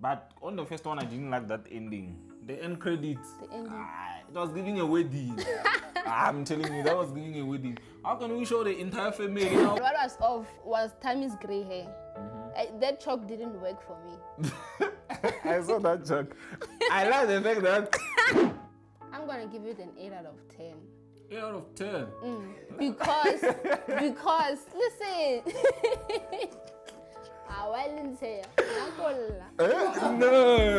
But on the first one, I didn't like that ending. The end credits. The ending. It was giving a wedding. I'm telling you, that was giving a wedding. How can we show the entire family? What was off was Tammy's grey hair. That chalk didn't work for me. I saw that joke. I like the fact that I'm gonna give it an 8 out of 10. 8 out of 10. Because listen. I didn't say No.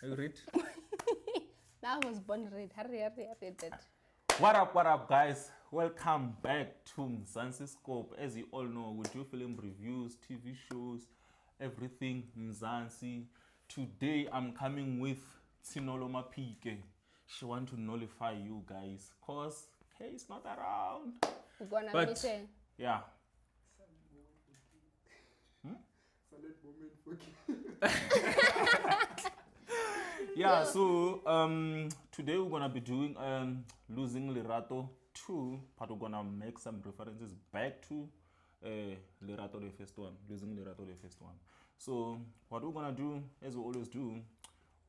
Are you ready? Now I was born red. Hurry that. What up, guys? Welcome back to Mzansi Scope. As you all know, we do film reviews, TV shows, everything Mzansi. Today, I'm coming with Tsinoloma Pike. She want to nullify you guys, cause Kay is not around. We're gonna But, meet her. yeah. Yeah, so today we're gonna be doing losing Lerato 2, but we're gonna make some references back to Lerato the first one, losing Lerato the first one. So what we're gonna do, as we always do,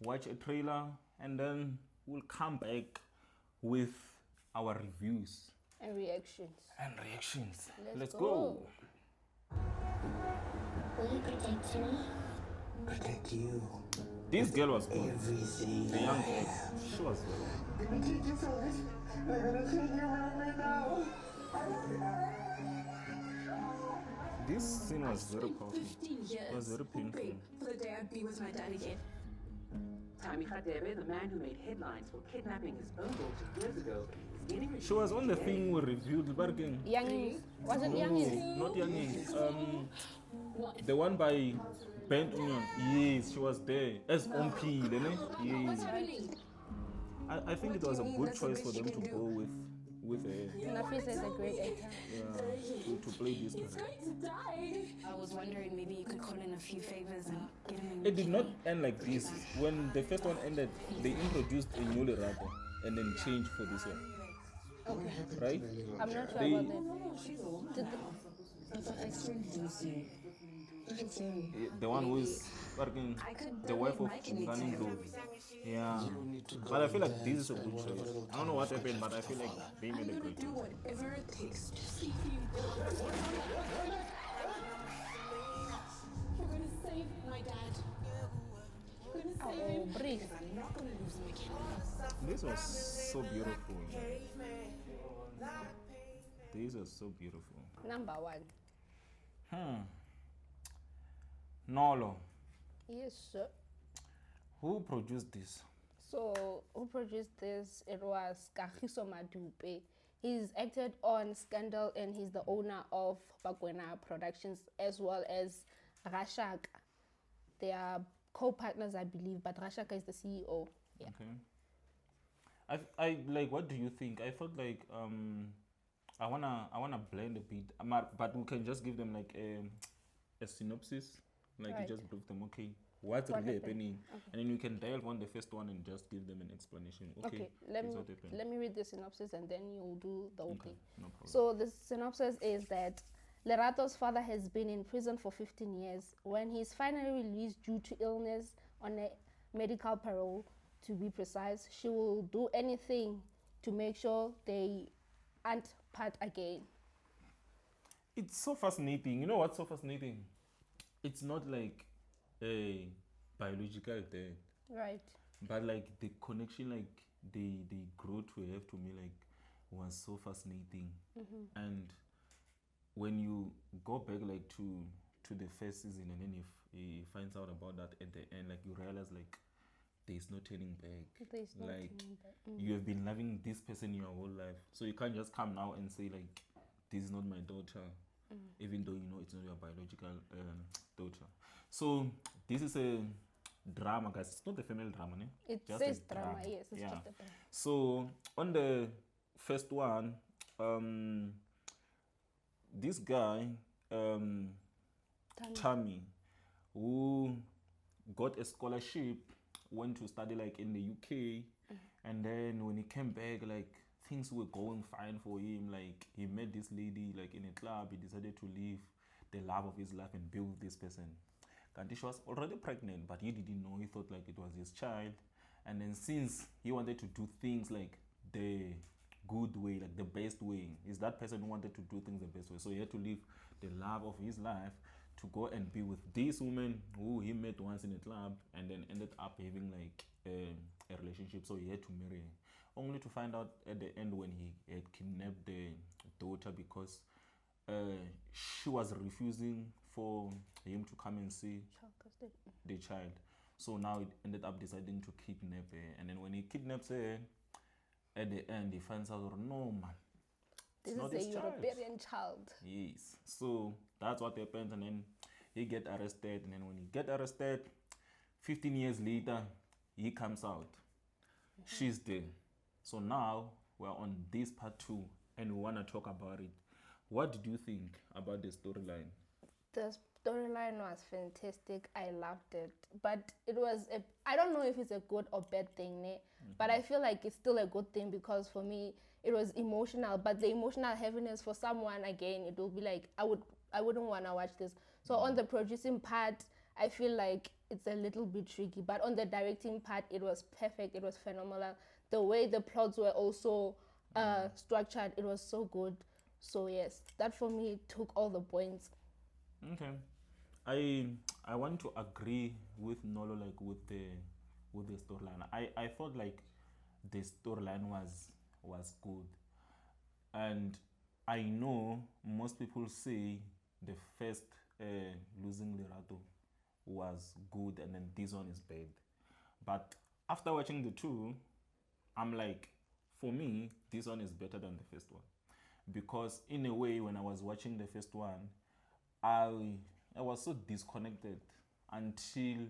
watch a trailer and then we'll come back with our reviews And reactions. Let's go. Will you protect me? Protect you. This girl was good. Everything. The young girl, she was good. They're gonna teach you something. They're gonna take you from me now. This scene was very powerful. 15 years. It was very painful. hoping for the day I'd be with my dad again. Tommy Khadebe, the man who made headlines for kidnapping his own daughter years ago, is getting She was on the thing we reviewed, but again, Youngins. Was it Youngins? not Youngins. The one by Bent Union. Yes, she was there as OMP. Yes. I think it was a good choice for them to go with her. Nafisa is a great actor. Yeah, to play this character. I was wondering maybe you could call in a few favors and get him in. It did not end like this. When the first one ended, they introduced a new Lerato and then changed for this one. Okay. Right? I'm not sure They- about that. Did The one who is working, the wife of Mzansi Ndlovu. Yeah. But I feel like this is a good choice. I don't know what happened, but I feel like they made a great choice. Whatever it takes to see you. We're gonna save my dad. We're gonna save Oh, him. breathe. I'm not gonna lose him again. This was so beautiful. This was so beautiful. Number 1. Nolo, Yes, sir. who produced this? So, who produced this? It was Kagiso Madupe. He's acted on Scandal and he's the owner of Bakwena Productions as well as Rashaka. They are co-partners, I believe, but Rashaka is the CEO. Yeah. Okay. I like. What do you think? I felt like I wanna blend a bit, but we can just give them like a synopsis, like Right. you just brief them. Okay, what's What really happened? happening, and then you can dial on the first one and just give them an explanation. Okay, Let this is what happened. me read the synopsis and then you'll do the whole Okay, thing. no problem. So the synopsis is that Lerato's father has been in prison for 15 years. When he's finally released due to illness on a medical parole, to be precise, she will do anything to make sure they aren't part again. It's so fascinating. You know what's so fascinating? It's not like a biological death, Right. but like the connection, like they grow to have to me, like was so fascinating. And when you go back like to the first season, and then if he finds out about that at the end, like you realize like there's no turning back. There's no like turning back. you have been loving this person your whole life, so you can't just come now and say like this is not my daughter, even though you know it's not your biological daughter. So this is a drama, guys. It's not the female drama, ne? It Just a says drama, yes, it's yeah. just a drama. So on the first one, this guy, Tammy, who got a scholarship, went to study like in the UK, and then when he came back, like things were going fine for him. Like he met this lady like in a club. He decided to leave the love of his life and be with this person. Kanti she was already pregnant, but he didn't know. He thought like it was his child. And then since he wanted to do things like the good way, like the best way, is that person who wanted to do things the best way. So he had to leave the love of his life to go and be with this woman who he met once in a club, and then ended up having like a relationship. So he had to marry her, only to find out at the end when he had kidnapped the daughter because she was refusing for him to come and see the child. So now it ended up deciding to kidnap her, and then when he kidnaps her, at the end he finds out, no man, This not is his a child. European child. Yes. So that's what happens, and then he get arrested, and then when he get arrested, 15 years later, he comes out. She's dead. So now we're on this part 2, and we want to talk about it. What did you think about the storyline? The storyline was fantastic. I loved it. But it was I don't know if it's a good or bad thing, ne? But I feel like it's still a good thing because for me it was emotional. But the emotional heaviness for someone, again, it will be like I wouldn't want to watch this. So on the producing part, I feel like it's a little bit tricky. But on the directing part, it was perfect. It was phenomenal. The way the plots were also structured, it was so good. So yes, that for me took all the points. Okay. I want to agree with Nolo, like with the storyline. I thought like the storyline was good, and I know most people say the first losing Lerato was good, and then this one is bad. But after watching the two, I'm like, for me, this one is better than the first one, because in a way, when I was watching the first one, I was so disconnected until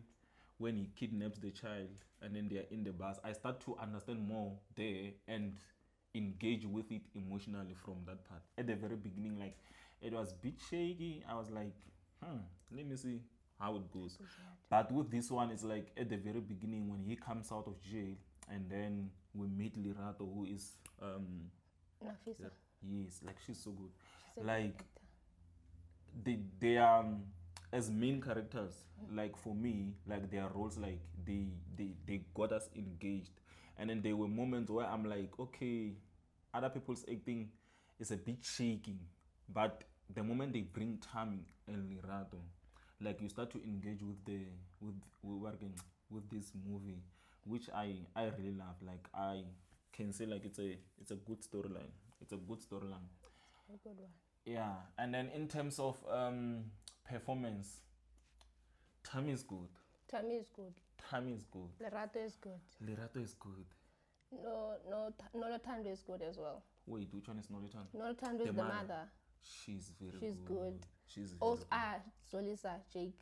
when he kidnaps the child and then they're in the bus. I start to understand more there and engage with it emotionally from that part. At the very beginning, like it was a bit shaky. I was like, let me see how it goes. But with this one, it's like at the very beginning when he comes out of jail, and then we meet Lerato, who is Nafisa. yes, like she's so good. She's a Like good actor. they are as main characters, like for me, like their roles, like they got us engaged. And then there were moments where I'm like, okay, other people's acting is a bit shaky, but the moment they bring Tammy and Lerato, like you start to engage with with this movie, which I really love. Like I can say like it's a good storyline. It's a good storyline. A good one. Yeah, and then in terms of performance, Tammy is good. Tammy is good. Tammy is good. Lerato is good. Lerato is good. Nolotando is good as well. Wait, which one is Nolitan? Nolotando is the mother. She's very She's good. She's very Also, good. Zolisa, Jake,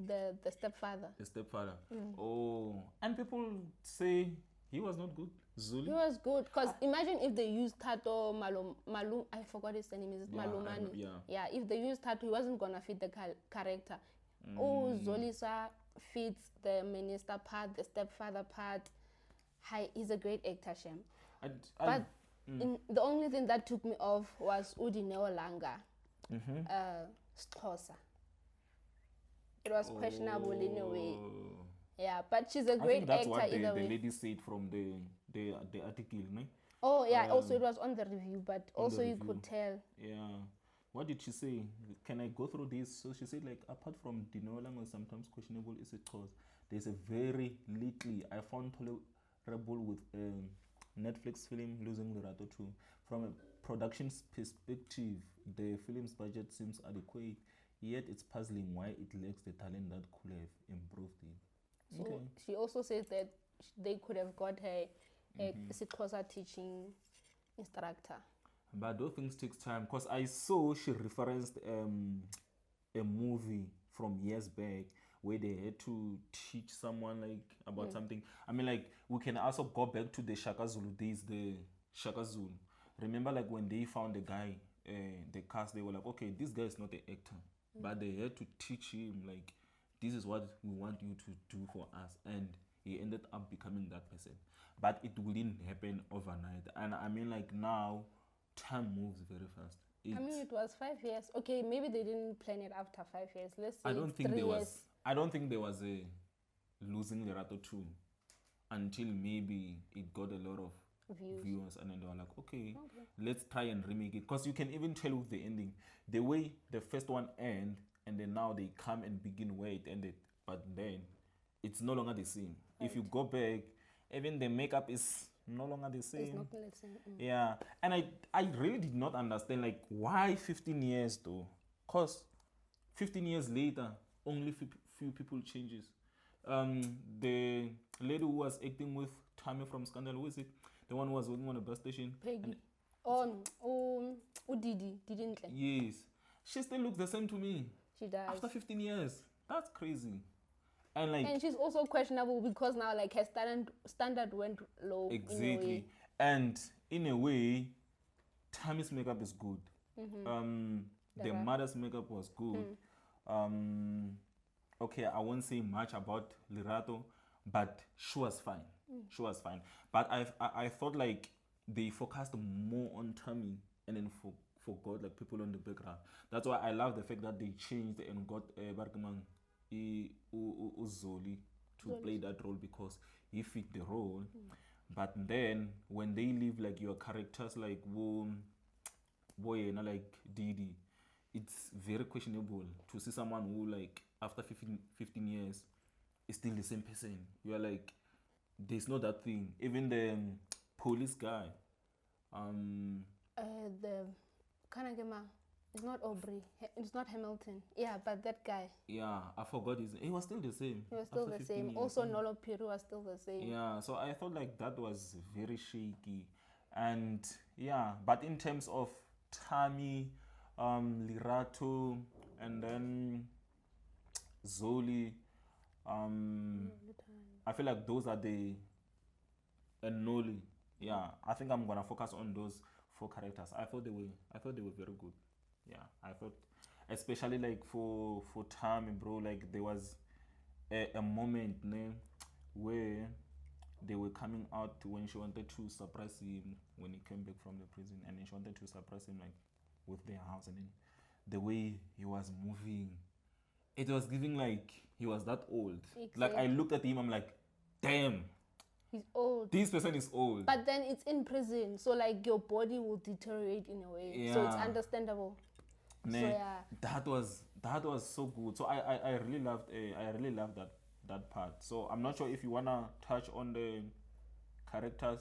the stepfather. The stepfather. Oh, and people say he was not good. Zuli. He was good because imagine if they used Tato Malum. I forgot his name. Is it Yeah, Malumani? yeah. If they used Tato, he wasn't gonna fit the character. Oh, Zolisa fits the minister part, the stepfather part. Hi, he's a great actor, Shem. But the only thing that took me off was Udineo Langa, Xhosa. It was questionable in a way. Yeah, but she's a I great think that's actor what either the way. lady said from the article, no? Oh yeah, also it was on the review, but also you could tell. Yeah. What did she say? Can I go through this? So she said, like, apart from Dinolang or sometimes questionable is a cause, there's a very little I found tolerable with Netflix film Losing Lerato 2. From a production perspective, the film's budget seems adequate, yet it's puzzling why it lacks the talent that could have improved it. So she also says that they could have got her a Xhosa teaching instructor. But those things takes time, because I saw she referenced a movie from years back where they had to teach someone like about something. I mean, like we can also go back to the Shaka Zulu days, the Shaka Zulu. Remember, like when they found the guy, the cast, they were like, okay, this guy is not an actor, but they had to teach him like, this is what we want you to do for us, and he ended up becoming that person. But it wouldn't happen overnight, and I mean, like now, time moves very fast. I mean, it was 5 years. Okay, maybe they didn't plan it after 5 years. Let's say I don't it's think 3 there years. was. I don't think there was a losing Lerato 2 until maybe it got a lot of viewers, and then they were like, okay, let's try and remake it. Because you can even tell with the ending, the way the first one ended, and then now they come and begin where it ended. But then it's no longer the same. If you go back, even the makeup is no longer the same. It's not the same. Yeah, and I really did not understand like why 15 years though, cause 15 years later only few people changes. The lady who was acting with Tammy from Scandal, who is it? The one who was working on a bus station. Peggy. Didi didn't. Yes, she still looks the same to me She does. after 15 years. That's crazy. And like And she's also questionable because now like her standard went low. exactly, In a way. and in a way, Tammy's makeup is good. The mother's makeup was good. Okay, I won't say much about Lerato, but she was fine. She was fine. But I thought like they focused more on Tammy and then forgot like people on the background. That's why I love the fact that they changed and got Barkman Uzoli to play that role because he fit the role. But then when they leave like your characters like boy and like Didi, it's very questionable to see someone who like after 15 years is still the same person. You're like, there's no that thing. Even the police guy, The Kanagema. It's not Aubrey. It's not Hamilton. Yeah, but that guy. yeah, I forgot his name. He was still the same. He was still after the 15 same. years. Also, Nolo Piru was still the same. Yeah, so I thought like that was very shaky. And yeah, but in terms of Tammy, Lerato, and then Zoli, I feel like those are the and Noli. Yeah, I think I'm gonna focus on those 4 characters. I thought they were very good. Yeah, I thought, especially like for Tammy, bro, like there was a moment where they were coming out when she wanted to surprise him when he came back from the prison, and then she wanted to surprise him like with their house, and then the way he was moving, it was giving like he was that old. Like I looked at him, I'm like, damn, He's old. this person is old. But then it's in prison, so like your body will deteriorate in a way. So it's Yeah. understandable. Nah, So yeah. that was so good. So I really loved that part. So I'm not sure if you wanna touch on the characters.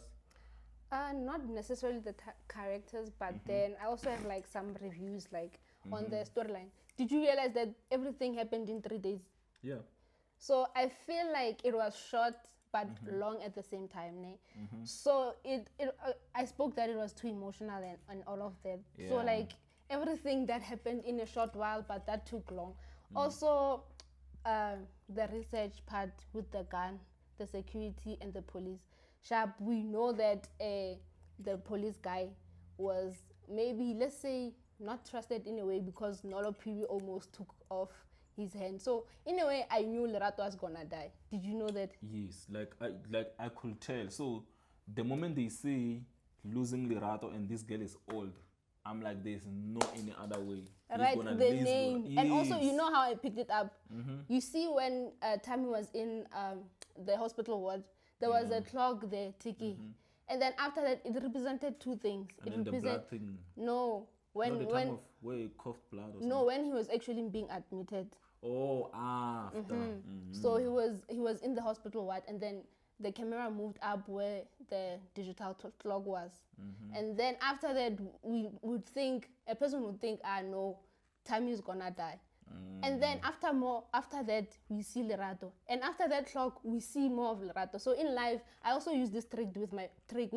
Not necessarily the characters, but then I also have like some reviews like on the storyline. Did you realize that everything happened in 3 days? Yeah. So I feel like it was short but long at the same time. Ne? So I spoke that it was too emotional and all of that. So Yeah. like everything that happened in a short while, but that took long. Also, the research part with the gun, the security and the police. Sharp, we know that the police guy was maybe, let's say, not trusted in a way because Nolo Piri almost took off his hand. So in a way, I knew Lerato was gonna die. Did you know that? Yes, like I could tell. So the moment they say losing Lerato and this girl is old, I'm like, there's no any other way. He's Right, gonna the lose name. Lerato. And also, you Yes. know how I picked it up? You see when Tammy was in the hospital ward, there was a clock there ticking. And then after that, it represented 2 things. And It then the blood represented thing. no, Not the time when of where he coughed blood or something. no, when he was actually being admitted. Oh, after. So he was in the hospital ward, and then the camera moved up where the digital clock was. And then after that, we would think, a person would think, no, Tammy is gonna die. And then after that, we see Lerato. And after that clock, we see more of Lerato. So in life, I also use this trick with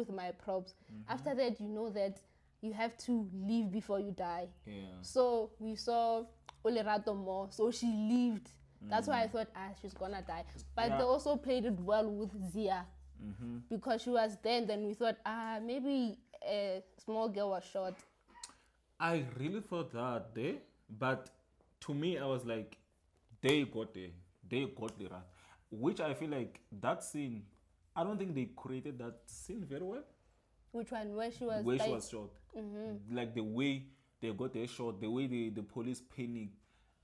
my props. After that, you know that you have to live before you die. Yeah. So we saw Lerato more. So she lived That's why I thought, she's gonna die. But Yeah. they also played it well with Zia. Because she was there, and then we thought, maybe a small girl was shot. I really thought that there, but to me, I was like, they got there. They got the rat. Which I feel like that scene, I don't think they created that scene very well. Which one? Where she was Where she died? was shot. Like the way they got their shot, the way the police panicked,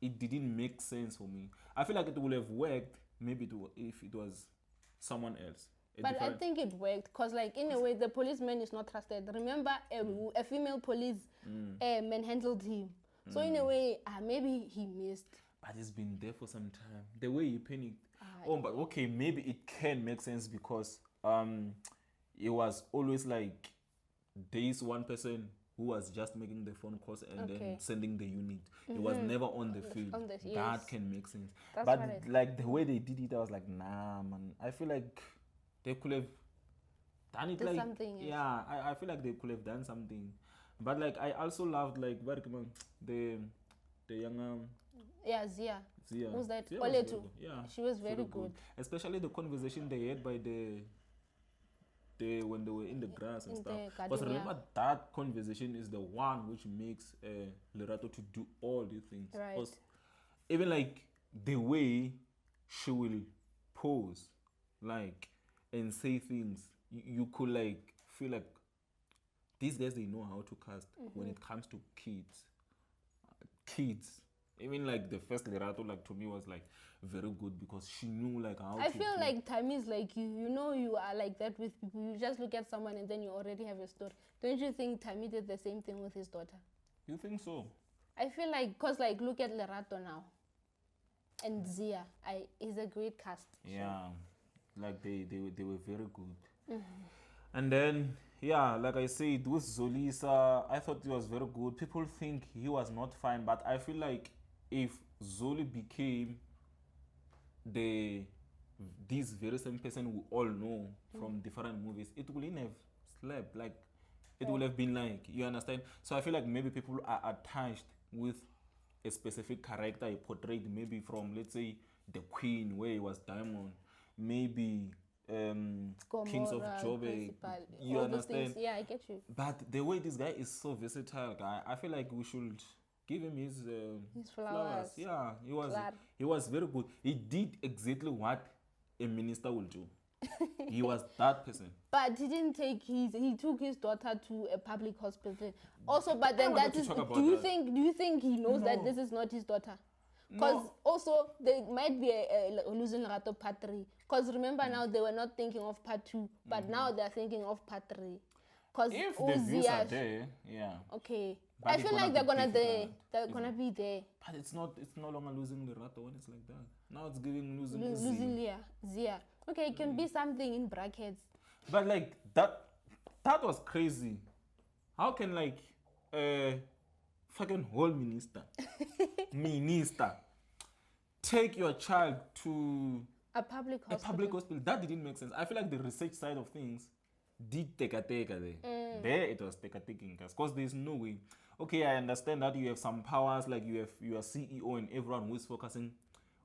it didn't make sense for me. I feel like it would have worked maybe if it was someone else. But I think it worked because, like, in a way, the policeman is not trusted. Remember, a female police manhandled him. So in a way, maybe he missed. But it's been there for some time. The way he panicked. But okay, maybe it can make sense because it was always like there is one person who was just making the phone calls and then sending the unit. It was never on the field. That yes. can make sense. That's But what I like the way they did it, I was like, nah, man. I feel like they could have done it Did like something, yes. yeah. I feel like they could have done something. But like I also loved like the younger Yeah, Zia. Zia. Who's that? Zia was very Oletu. good. Yeah, She was very good. Especially the conversation they had by the when they were in the grass and In stuff. the Because garden, remember that conversation is the one which makes Lerato to do all these things. Right. 'Cause even like the way she will pose, like and say things, you could like feel like these guys they know how to cast when it comes to kids. Even like the first Lerato, like to me was like very good because she knew like how I to feel play. like Tammy is like you know you are like that with people. You just look at someone and then you already have a story. Don't you think Tammy did the same thing with his daughter? You think so? I feel like, cause like look at Lerato now, and Zia. Is a great cast. Yeah, like they were very good. And then yeah, like I said, with Zolisa, I thought he was very good. People think he was not fine, but I feel like if Zoli became this very same person we all know from different movies, it wouldn't have slept. Like it would have been like, you understand? So I feel like maybe people are attached with a specific character he portrayed, maybe from let's say the Queen where he was Diamond, maybe Kings of Gomorrah, Joburg. Principal, You all those understand? things. Yeah, I get you. But the way this guy is so versatile, guy, I feel like we should give him his flowers. Yeah, Claro. he was very good. He did exactly what a minister will do. He was that person. But he didn't take he took his daughter to a public hospital. Also, but then wanted that to is talk about do you that. think he knows that No. this is not his daughter? Because also there might be a losing Lerato part 3. Because remember now they were not thinking of part 2, but now they're thinking of part 3. Because If the views are there, yeah. okay. But I it's feel like gonna be they're difficult, gonna be there. But it's no longer losing Lerato when it's like that. Now it's giving losing Losing Zia. Okay, it can be something in brackets. But like that was crazy. How can like fucking whole minister take your child to A public a hospital. public hospital? That didn't make sense. I feel like the research side of things did take a there. There it was taking because there's no way. Okay, I understand that you have some powers, like you are CEO and everyone who is focusing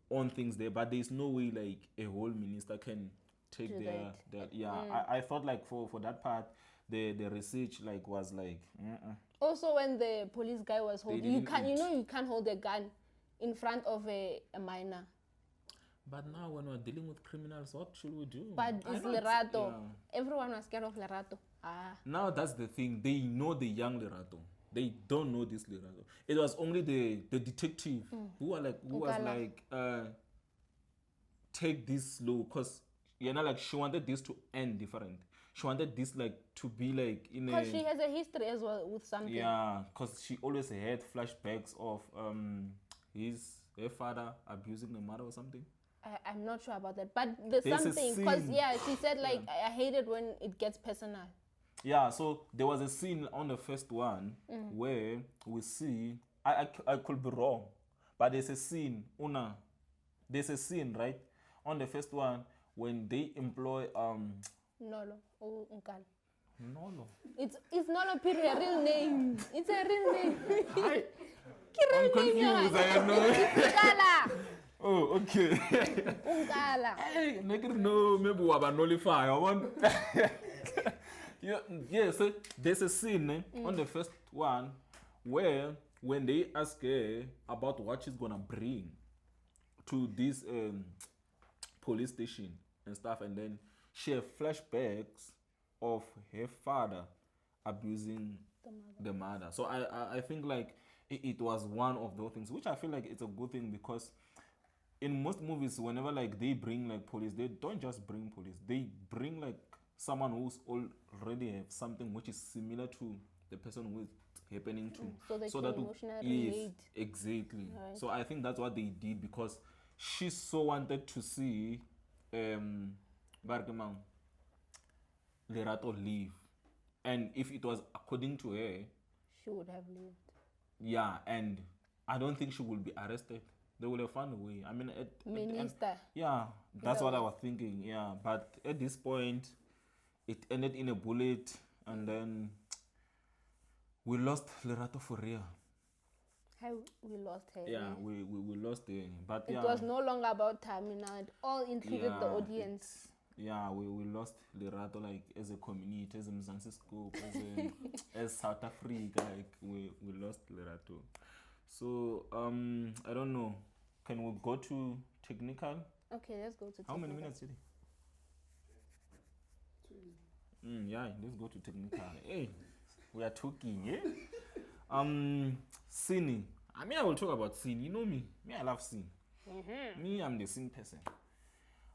on things there, but there's no way like a whole minister can take Do their yeah. I thought like for that part the research like was like Also, when the police guy was holding, you didn't eat. can't hold a gun in front of a minor. But now when we're dealing with criminals, what should we do? But I it's don't- Lerato. yeah. Everyone was scared of Lerato. Now that's the thing. They know the young Lerato. They don't know this Lerato. It was only the detective who was Ukala. like take this slow, because like she wanted this to end different. She wanted this like to be like in Because a she has a history as well with something. yeah, because she always had flashbacks of her father abusing the mother or something. I'm not sure about that. But there's There's a something. Because, scene. yeah, she said, like, I hate it when it gets personal. Yeah, so there was a scene on the first one where we see, I could be wrong, but there's a scene, right, on the first one when they employ, Nolo. Oh, Nkala. no. It's not a real name. It's a real name. I'm confused, I know. Nkala. Oh, okay. Ungala. Hey, nigga, no, maybe we are nullify. I want. Yeah, so there's a scene on the first one where when they ask her about what she's gonna bring to this police station and stuff, and then she have flashbacks of her father abusing the mother. So I think like it was one of those things, which I feel like it's a good thing, because in most movies, whenever like they bring like police, they don't just bring police. They bring like someone who's already have something which is similar to the person who it's happening to. So they can emotionally relate. Exactly. Right. So I think that's what they did, because she so wanted to see Bargemang Lerato leave. And if it was according to her, She would have lived. yeah, and I don't think she will be arrested. They will have found a way. I mean, Minister. yeah, that's Either what I way. was thinking. Yeah, but at this point, it ended in a bullet, and then we lost Lerato for real. How we lost her. Yeah, we lost her. But It yeah, was no longer about Tamina. It all included the yeah, audience. yeah, we lost Lerato like as a community, as a Mzansi scope, as South Africa, like we lost Lerato. So I don't know. Can we go to technical? Okay, let's go to How many technical. minutes did yeah, let's go to technical. Hey, we are talking, yeah? Scene. I mean, I will talk about scene. You know me. Me, I love scene. Me, I'm the scene person.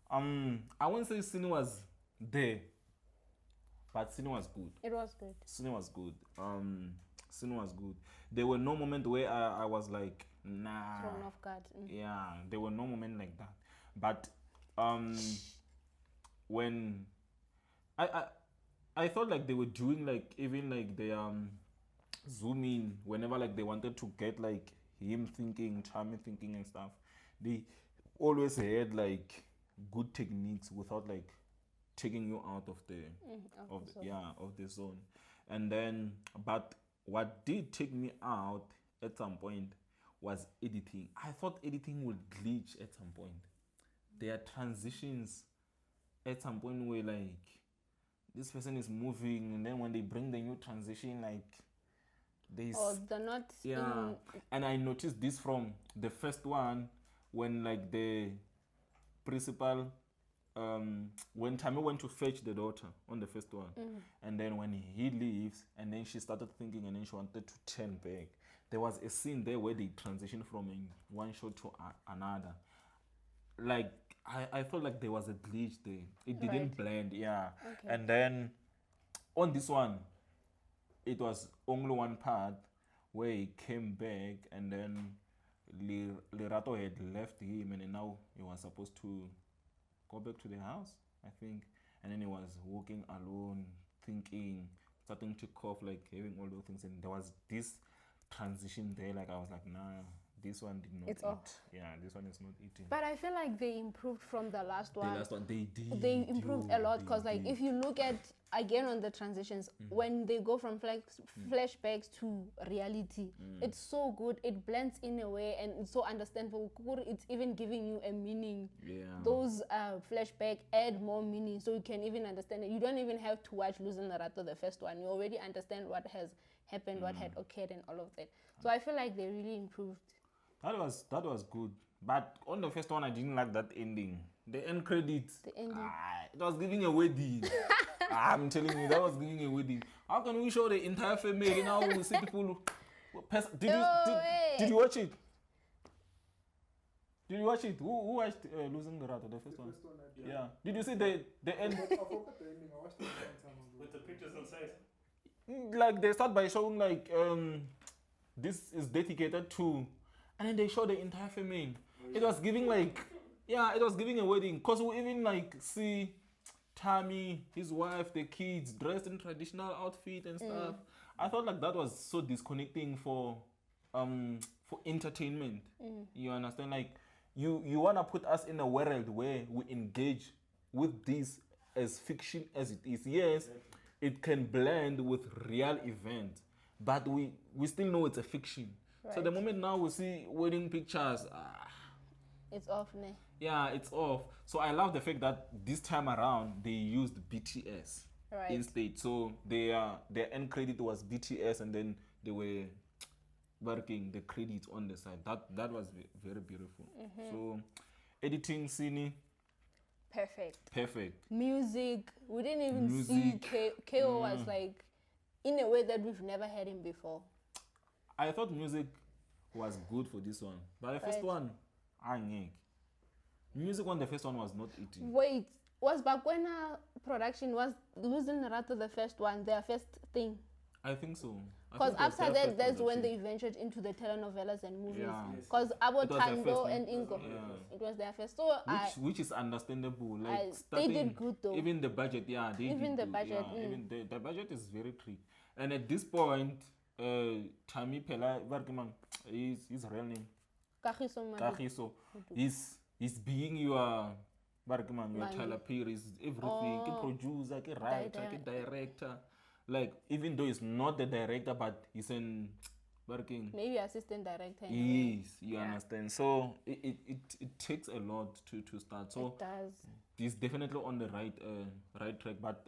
I won't say scene was there, but scene was good. It was good. Scene was good. Scene was good. There were no moment where I was like, nah. Thrown off guard. Yeah, there were no moment like that. But when I thought like they were doing like even like they zoom in whenever like they wanted to get like him thinking, Charmy thinking and stuff. They always had like good techniques without like taking you out of the of the zone. And then but what did take me out at some point was editing. I thought editing would glitch at some point. There are transitions at some point where like this person is moving, and then when they bring the new transition, like there's Or they're not yeah. And I noticed this from the first one when like the principal when Tammy went to fetch the daughter on the first one, and then when he leaves, and then she started thinking, and then she wanted to turn back. There was a scene there where they transitioned from one shot to another. Like I felt like there was a glitch there. It didn't blend, yeah. Okay. And then on this one, it was only one part where he came back, and then Lerato had left him, and then now he was supposed to go back to the house, I think. And then he was walking alone, thinking, starting to cough, like having all those things. And there was this transition there, like I was like, nah, this one did not It's eat. off. Yeah, this one is not eating. But I feel like they improved from the last one. The last one, they did. They improved a lot, because they like did. if you look at again on the transitions, when they go from flashbacks to reality, it's so good. It blends in a way, and it's so understandable. It's even giving you a meaning. Yeah. Those flashback add more meaning, so you can even understand it. You don't even have to watch Losing Lerato, the first one. You already understand what has happened, what had occurred, and all of that. So I feel like they really improved. That was good. But on the first one, I didn't like that ending. The end credits. The ending. It was giving a wedding. I'm telling you, that was giving a wedding. How can we show the entire family? Now we see people. Did you watch it? Did you watch it? Who watched Losing Lerato, the first one? Yeah. Did you see the end? I forgot the ending. I watched it a long time ago. With the pictures on site. Like they start by showing like this is dedicated to, and then they show the entire family. It was giving like, yeah, it was giving a wedding, cause we even like see Tammy, his wife, the kids dressed in traditional outfit and stuff. I thought like that was so disconnecting for entertainment. You understand? Like you wanna put us in a world where we engage with this as fiction as it is. Yes, it can blend with real events, but we still know it's a fiction. So the moment now we see wedding pictures, It's off, ne? Yeah, it's off. So I love the fact that this time around they used BTS Right. instead. So their end credit was BTS, and then they were working the credits on the side. That was very beautiful. So editing, scene, perfect. Music, we didn't even see Music. KO was like in a way that we've never had him before. I thought music was good for this one, but the first Right. one, music on the first one was not eating. Wait, was Bakwena production, was Losing Lerato the first one, their first thing? I think so. I Because think it was after their that, first that's when production. they ventured into the telenovelas and movies. Yeah. Because Abo It was their Tando first, and Ingo, Yeah. it was their first. So Which is understandable. Like they starting, did good though. Even the budget, they Even did the good, budget, yeah. Even the budget is very tricky. And at this point, Tami Pela Varkiman, his real name, Kagiso Madu. Kagiso, he's being your Varkiman, your Manu. Tyler Perry, everything, Oh. producer, writer, director. Like even though he's not the director, but he's an working. Maybe assistant director. in a way. Yes, you understand. So it takes a lot to start. So It does. he's definitely on the right track. But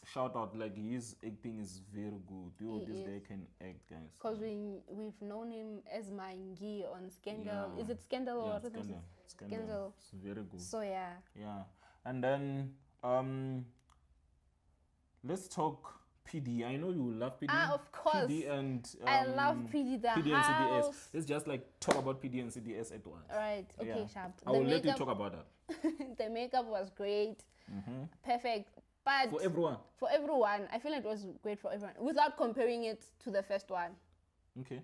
shout out, like his acting is very good. He This is. guy can act, guys. Because we've known him as Mangi on Scandal. Yeah. Is it Scandal or Yeah, Rhythms? Scandal. Scandal. It's very good. So yeah. Yeah, and then let's talk PD. I know you love PD. Of course. PD and I love PD. The PD and CDS. house. Let's just like talk about PD and CDS at once. Right. Okay, Yeah. sharp. I will let you talk about that. The makeup was great. Perfect. But For everyone. for everyone, I feel like it was great for everyone without comparing it to the first one. Okay.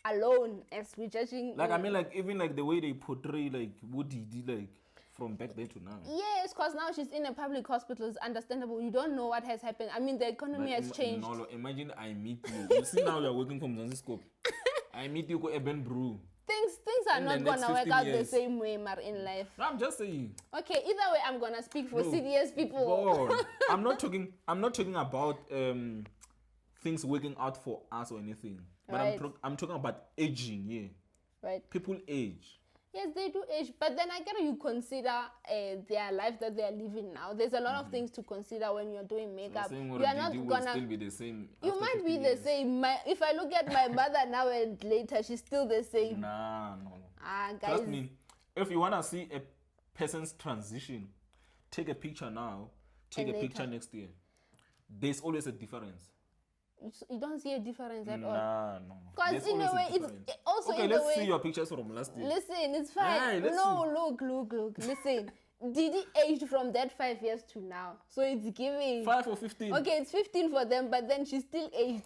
Alone, as we're judging. Like I mean, like even like the way they portray like what he did like from back then to now. Yes, because now she's in a public hospital. It's understandable. You don't know what has happened. I mean, the economy has changed. No, imagine I meet you. You see now you're working from Mzansi scope. I meet you go Eben Brew. Things are In not the next gonna work 15 out the years. same way, Mar, in life. No, I'm just saying. Okay, either way, I'm gonna speak for No. CDS people. God, I'm not talking about things working out for us or anything. But Right. I'm talking about aging, yeah. Right? People age. Yes, they do age, but then I gotta you consider their life that they are living now. There's a lot of things to consider when you're doing makeup. Saying You what are did not you will gonna. still be the same. You after might 50 be the years. same. If I look at my mother now and later, she's still the same. Nah, no. Guys. Trust me, if you wanna see a person's transition, take a picture now, take And a picture later. next year. There's always a difference. You don't see a difference at all. Nah, no. Because There's in a always way, difference. it's also Okay, in a let's way. see your pictures from last year. Listen, it's fine. Aye, let's No, look. Listen, Didi aged from that 5 years to now, so it's giving. 5 or 15. Okay, it's 15 for them, but then she's still aged.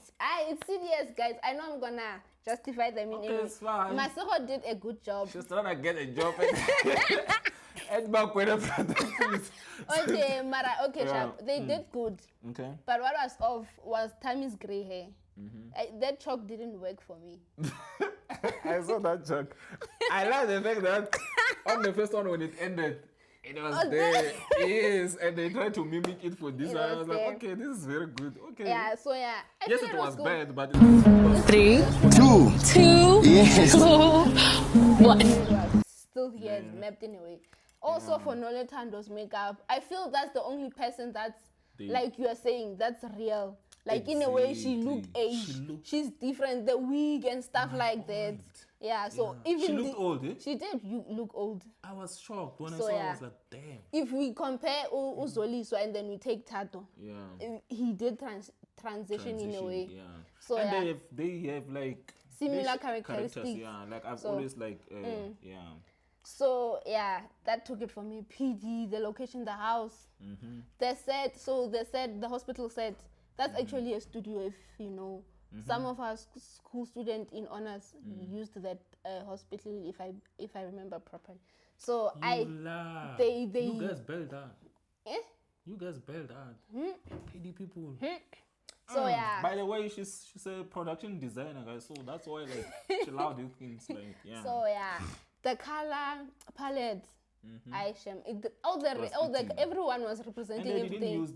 It's CDS, guys. I know I'm gonna justify them in Okay, any way. it's fine. Masero did a good job. She's trying to get a job at Bakwena Productions. Okay, Mara. Okay, Yeah. sharp. They did good, Okay. but what was off was Tammy's gray hair. Mm-hmm. That chalk didn't work for me. I saw that joke. I like the fact that on the first one when it ended, it was Oh, there. Yes, and they tried to mimic it for this It one. I was was like, there. okay, this is very good. Okay. Yeah, so yeah. I Yes, feel it was good. bad, but it was 3, 2, yes. 2, 1. It was still here, mapped in a way. Also for Nole Tando's makeup, I feel that's the only person that's like you are saying, that's real. Like in a way, she looked Exactly. aged. She's different. The wig and stuff like that. Yeah. So even She looked old, eh? She did. You look old. I was shocked when So, I saw it. I yeah. was like, damn. If we compare Uzoliso and then we take Tato, Yeah. he did transition in a way. Yeah. So, and yeah. they have like Similar they characteristics. Yeah, like I've So, always like yeah. So yeah, that took it for me. PD, the location, the house, the set. So the set, the hospital set. That's actually a studio. If you know, some of our school students in honors used that hospital. If I remember properly. So they You guys built that. Eh? You guys built that. PD people. So yeah. By the way, she's a production designer, guys. So that's why like she loves these things. Like yeah. So yeah, the color palette. I shame. eating. Everyone was And representing they didn't everything. use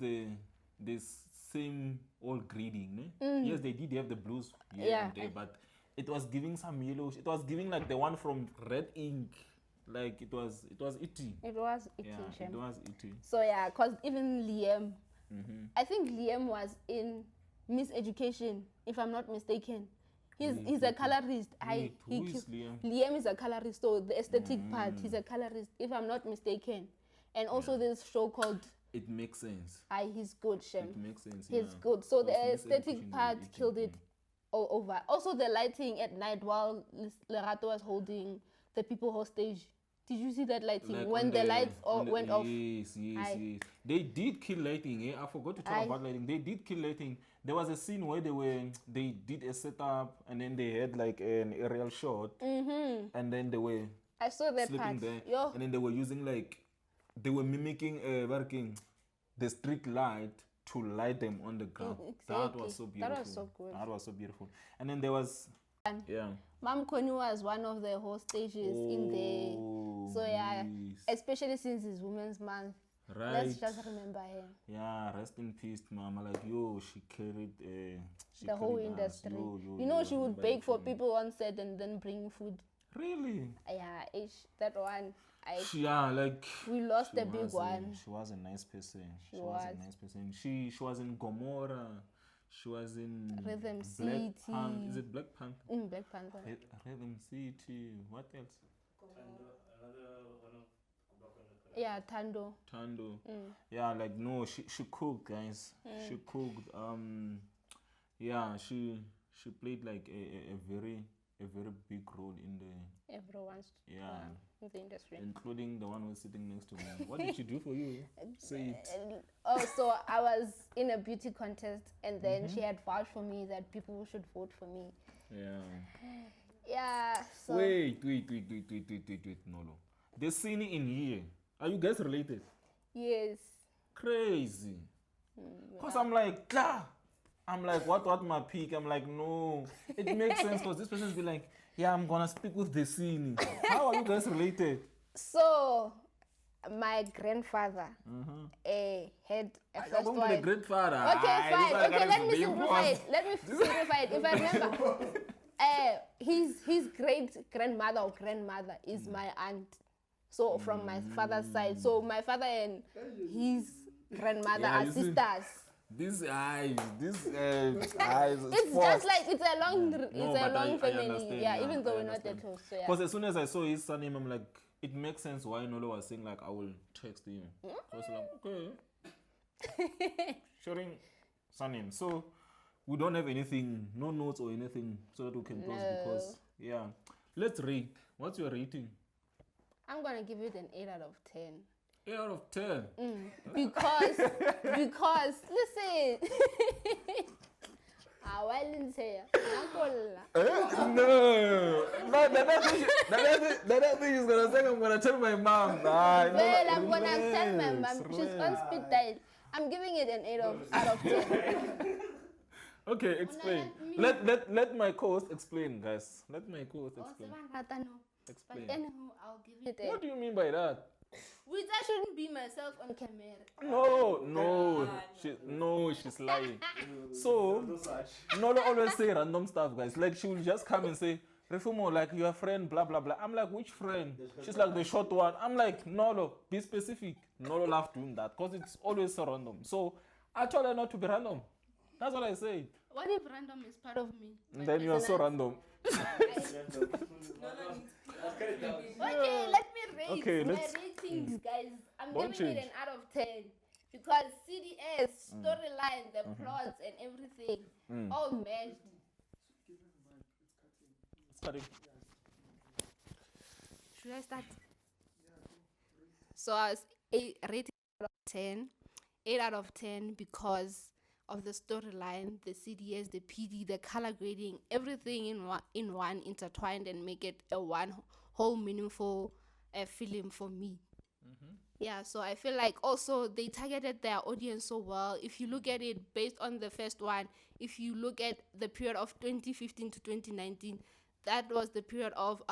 this same old grading. Ne? Yes, they did have the blues here Yeah. and there, but it was giving some yellow. It was giving like the one from Red Ink. Like it was E.T. It was Yeah, eating it Shem. was E.T. So yeah, cause even Liam, I think Liam was in Miss Education, if I'm not mistaken. He's a colorist. Who is Liam? Liam is a colorist, so the aesthetic part, he's a colorist, if I'm not mistaken. And also this show called It makes sense. he's good, Shem. It makes sense. He's yeah. good. So Because the Miss aesthetic Education part is killed eating. it all over. Also the lighting at night while Lerato was holding the people hostage. Did you see that lighting? Like when on the lights went off. Yes, Aye. They did kill lighting. I forgot to talk Aye. about lighting. They did kill lighting. There was a scene where they did a setup and then they had like an aerial shot, and then they were I saw that sleeping part. there, Yo, and then they were using they were mimicking working the street light to light them on the ground. That exactly. was so That beautiful. was so good. That was so beautiful. And then there was yeah. Mam Koni was one of the hostages in there. Oh, So yeah, yes. especially since it's Women's Month. Right. Let's just remember him. Yeah, rest in peace, mama. Like, yo, she carried she The whole carried us. industry. Yo, You know, she would everybody bake for carried. people on set and then bring food. Really? Yeah, that one. Yeah, like We lost she the big was one. She was a nice person. She was. a nice person. She was in Gomorrah. She was in Rhythm Black City. Is it Black Panther? Black Panther. Rhythm City. What else? Yeah, Tando. Tando. Yeah, like no, she cooked, guys. She cooked. Yeah, she played like a very big role in the Everyone's in the industry. including the one who's sitting next to me. What did she do for you? Say it. Oh, so I was in a beauty contest, and then she had vouched for me that people should vote for me. Yeah. Yeah. So Wait, Nolo. The scene in here. Are you guys related? yes. Crazy. Cause I'm like, Kla. I'm like, what my peak? I'm like, no. It makes sense because this person's be like, yeah, I'm gonna speak with the scene. How are you guys related? So my grandfather had a I'm first going to the wife. grandfather. Okay, Aye, fine. this one Okay, guy let is me being simplify it. forced. Let me simplify it. If I remember, his great grandmother or grandmother is my aunt. So from my father's side. So my father and his grandmother Yeah, are you see, sisters. This eyes, It's just like it's a long No, it's a but long I family. understand, Yeah, yeah, even though I we're not that understand. close. So yeah. Because as soon as I saw his surname, I'm like, it makes sense why Nolo was saying like I will text you. So I was like, okay. Sharing surname. So we don't have anything, no notes or anything, so that we can close because yeah. Let's rate. What's your rating? I'm gonna give it an 8 out of 10. 8 out of 10. Because listen. I didn't say No, that thing is gonna say I'm gonna tell my mom. well, I'm gonna tell my mom. She's on speed dial. I'm giving it an 8 out of 10. Okay, explain. Let my co-host explain, guys. Let my co-host explain. But Explain. anyhow, I'll give it What do you mean by that? Which I shouldn't be myself on camera. She's lying. So, Nolo always say random stuff, guys. Like she will just come and say, Refumo, like your friend, blah blah blah. I'm like, which friend? She's like the short one. I'm like, Nolo, be specific. Nolo love doing that because it's always so random. So I told her not to be random. That's what I said. What if random is part of me? And then you are so random. Okay, let me rate Okay, my let's- ratings, guys. I'm Don't giving it change. an out of 10 because CDS, storyline, the plots, and everything all meshed. Starting. Should I start? So I was rated out of 10. 8 out of 10 because of the storyline, the CDS, the PD, the color grading, everything in one intertwined and make it a one whole meaningful film for me. Yeah, so I feel like also they targeted their audience so well. If you look at it based on the first one, if you look at the period of 2015 to 2019, that was the period of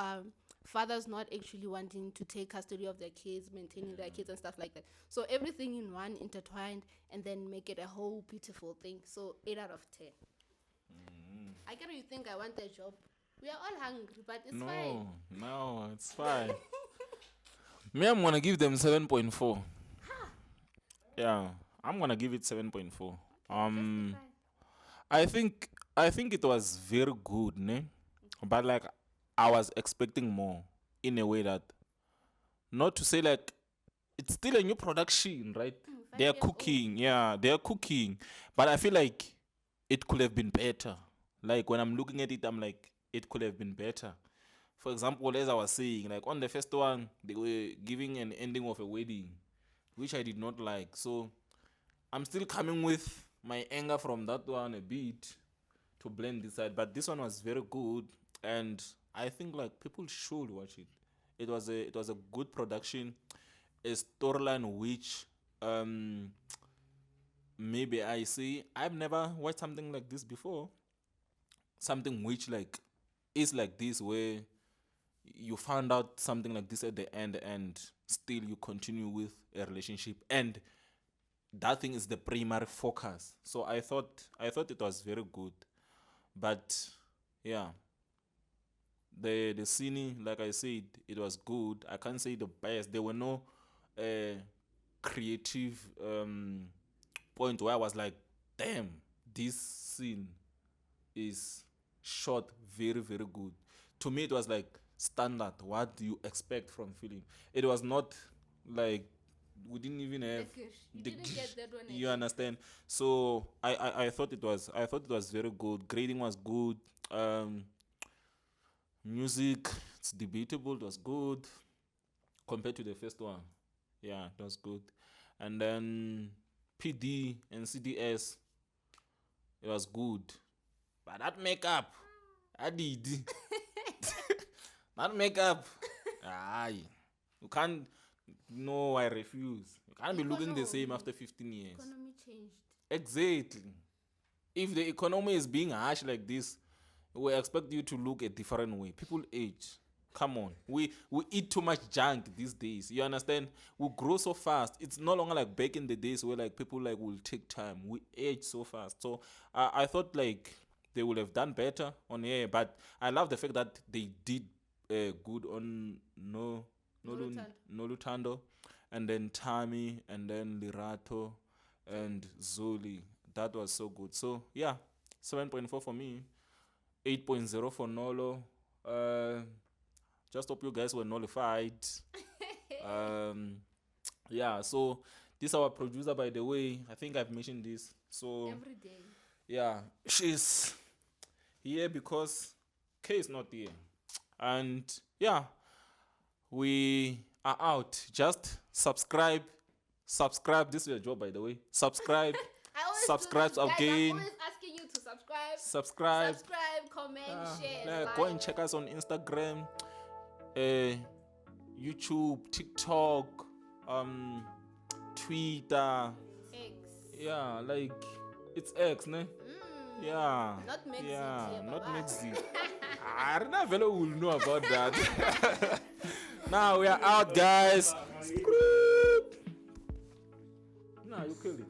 fathers not actually wanting to take custody of their kids, maintaining their kids and stuff like that. So everything in one intertwined and then make it a whole beautiful thing. So 8 out of 10. I get you think I want a job. We are all hungry, but it's fine. No, it's fine. Me, I'm gonna give them 7.4. Yeah, I'm gonna give it 7.4. I think it was very good, ne? But like I was expecting more in a way that, not to say like it's still a new production, right? They're cooking, yeah, they're cooking. But I feel like it could have been better. Like when I'm looking at it, I'm like, it could have been better. For example, as I was saying, like on the first one, they were giving an ending of a wedding, which I did not like. So I'm still coming with my anger from that one a bit to blend this side. But this one was very good, and I think like people should watch it. It was a good production, a storyline which maybe I say I've never watched something like this before. Something which like is like this, where you found out something like this at the end and still you continue with a relationship, and that thing is the primary focus. So I thought it was very good. But yeah, the scene, like I said, it was good. I can't say the best. There were no creative point where I was like, damn, this scene is shot very, very good. To me, it was like standard. What do you expect from film? It was not like we didn't even have You didn't get that one. you understand. So I thought it was very good. Grading was good. Music, it's debatable. It was good compared to the first one. Yeah, it was good. And then PD and CDS, it was good. But that makeup, I did. That makeup, aye. You can't. No, I refuse. You can't be looking the same after 15 years. Economy changed. Exactly. If the economy is being harsh like this, we expect you to look a different way. People age. Come on. We eat too much junk these days. You understand? We grow so fast. It's no longer like back in the days where like people like will take time. We age so fast. So I thought like they would have done better on here. But I love the fact that they did good on Nolutando, and then Tami, and then Lerato, and Zoli. That was so good. So yeah, 7.4 for me, 8.0 for Nolo. Just hope you guys were nullified. Yeah, so this is our producer, by the way. I think I've mentioned this. So Every day. yeah, she's here because K is not here. And yeah, we are out. Just subscribe. This is your job, by the way. Subscribe. Subscribe again. I'm always asking you to subscribe. Subscribe, Comment, share. go and check us on Instagram, YouTube, TikTok, Twitter. X. Yeah, like it's X, ne? Yeah. Not Mexi. Yeah, not Mexi. I don't know if anyone will know about that. Now we are out, guys. Nah, you kill it.